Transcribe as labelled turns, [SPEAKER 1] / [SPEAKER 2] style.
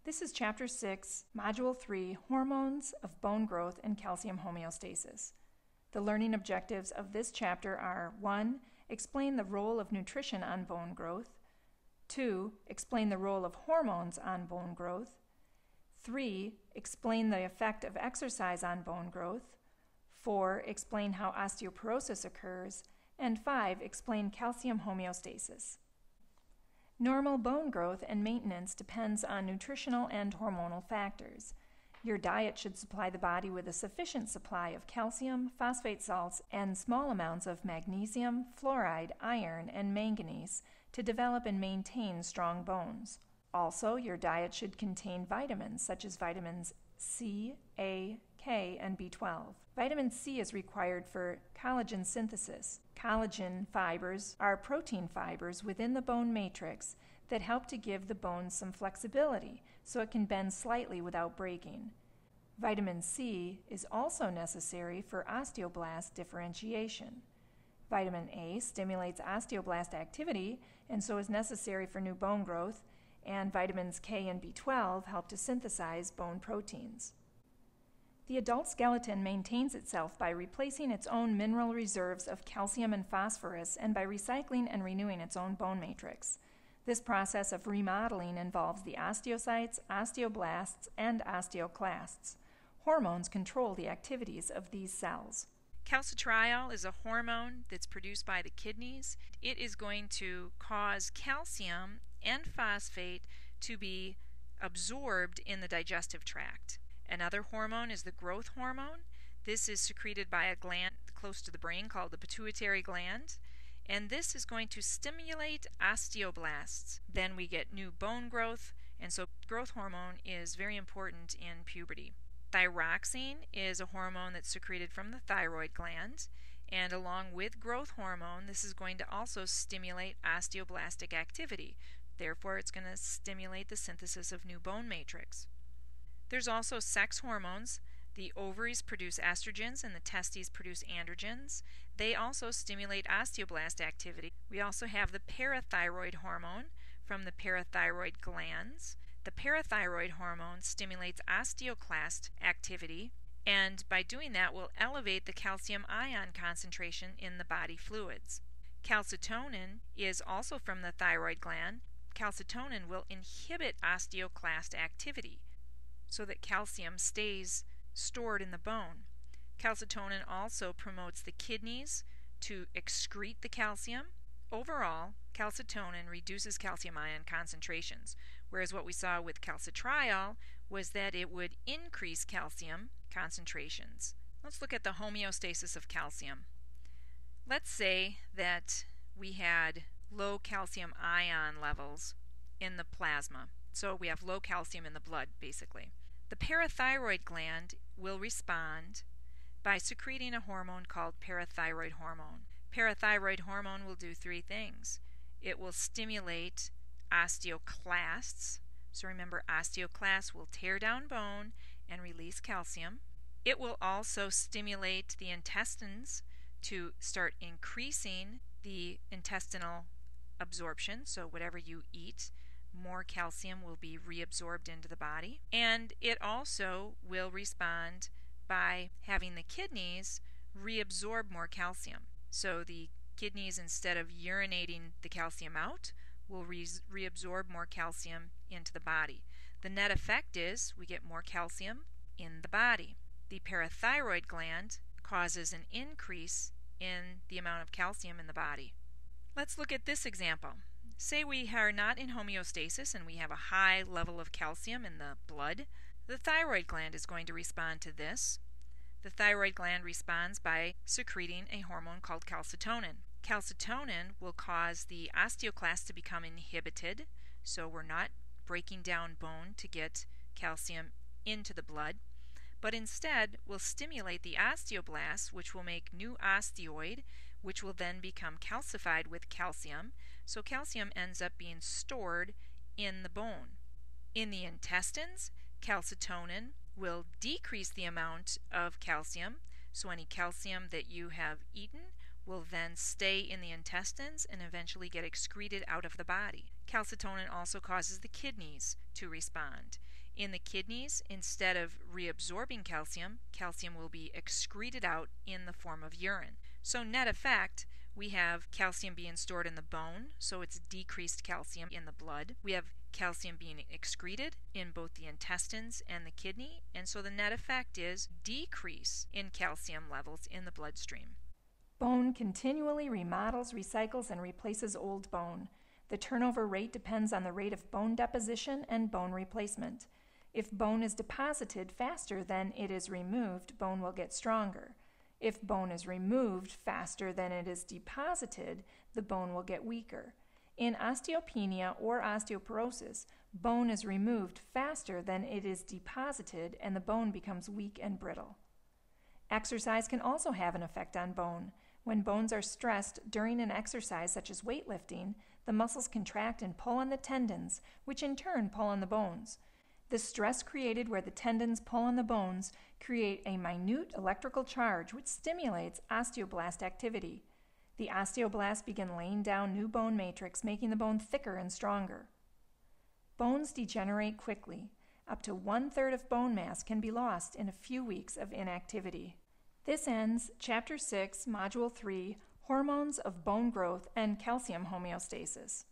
[SPEAKER 1] This is Chapter 6, Module 3, Hormones of Bone Growth and Calcium Homeostasis. The learning objectives of this chapter are 1. Explain the role of nutrition on bone growth. 2. Explain the role of hormones on bone growth. 3. Explain the effect of exercise on bone growth. 4. Explain how osteoporosis occurs. And 5. Explain calcium homeostasis. Normal bone growth and maintenance depends on nutritional and hormonal factors. Your diet should supply the body with a sufficient supply of calcium, phosphate salts, and small amounts of magnesium, fluoride, iron, and manganese to develop and maintain strong bones. Also, your diet should contain vitamins such as vitamins C, A, K, and B12. Vitamin C is required for collagen synthesis. Collagen fibers are protein fibers within the bone matrix that help to give the bone some flexibility so it can bend slightly without breaking. Vitamin C is also necessary for osteoblast differentiation. Vitamin A stimulates osteoblast activity and so is necessary for new bone growth, and vitamins K and B12 help to synthesize bone proteins. The adult skeleton maintains itself by replacing its own mineral reserves of calcium and phosphorus and by recycling and renewing its own bone matrix. This process of remodeling involves the osteocytes, osteoblasts, and osteoclasts. Hormones control the activities of these cells.
[SPEAKER 2] Calcitriol is a hormone that's produced by the kidneys. It is going to cause calcium and phosphate to be absorbed in the digestive tract. Another hormone is the growth hormone. This is secreted by a gland close to the brain called the pituitary gland, and this is going to stimulate osteoblasts. Then we get new bone growth, and so growth hormone is very important in puberty. Thyroxine is a hormone that's secreted from the thyroid gland, and along with growth hormone, this is going to also stimulate osteoblastic activity. Therefore, it's going to stimulate the synthesis of new bone matrix. There's also sex hormones. The ovaries produce estrogens and the testes produce androgens. They also stimulate osteoblast activity. We also have the parathyroid hormone from the parathyroid glands. The parathyroid hormone stimulates osteoclast activity, and by doing that will elevate the calcium ion concentration in the body fluids. Calcitonin is also from the thyroid gland. Calcitonin will inhibit osteoclast activity so that calcium stays stored in the bone. Calcitonin also promotes the kidneys to excrete the calcium. Overall, calcitonin reduces calcium ion concentrations, whereas what we saw with calcitriol was that it would increase calcium concentrations. Let's look at the homeostasis of calcium. Let's say that we had low calcium ion levels in the plasma. So we have low calcium in the blood, basically. The parathyroid gland will respond by secreting a hormone called parathyroid hormone. Parathyroid hormone will do three things. It will stimulate osteoclasts. So remember, osteoclasts will tear down bone and release calcium. It will also stimulate the intestines to start increasing the intestinal absorption. So whatever you eat, more calcium will be reabsorbed into the body. And it also will respond by having the kidneys reabsorb more calcium. So the kidneys, instead of urinating the calcium out, will reabsorb more calcium into the body. The net effect is we get more calcium in the body. The parathyroid gland causes an increase in the amount of calcium in the body. Let's look at this example. Say we are not in homeostasis and we have a high level of calcium in the blood. The thyroid gland is going to respond to this. The thyroid gland responds by secreting a hormone called calcitonin. Calcitonin will cause the osteoclast to become inhibited, so we're not breaking down bone to get calcium into the blood, but instead will stimulate the osteoblasts, which will make new osteoid, which will then become calcified with calcium. So calcium ends up being stored in the bone. In the intestines, calcitonin will decrease the amount of calcium, so any calcium that you have eaten will then stay in the intestines and eventually get excreted out of the body. Calcitonin also causes the kidneys to respond. In the kidneys, instead of reabsorbing calcium, calcium will be excreted out in the form of urine. So net effect, we have calcium being stored in the bone, so it's decreased calcium in the blood. We have calcium being excreted in both the intestines and the kidney, and so the net effect is decrease in calcium levels in the bloodstream.
[SPEAKER 1] Bone continually remodels, recycles, and replaces old bone. The turnover rate depends on the rate of bone deposition and bone replacement. If bone is deposited faster than it is removed, bone will get stronger. If bone is removed faster than it is deposited, the bone will get weaker. In osteopenia or osteoporosis, bone is removed faster than it is deposited and the bone becomes weak and brittle. Exercise can also have an effect on bone. When bones are stressed during an exercise such as weightlifting, the muscles contract and pull on the tendons, which in turn pull on the bones. The stress created where the tendons pull on the bones create a minute electrical charge which stimulates osteoblast activity. The osteoblasts begin laying down new bone matrix, making the bone thicker and stronger. Bones degenerate quickly. Up to 1/3 of bone mass can be lost in a few weeks of inactivity. This ends Chapter 6, Module 3, Hormones of Bone Growth and Calcium Homeostasis.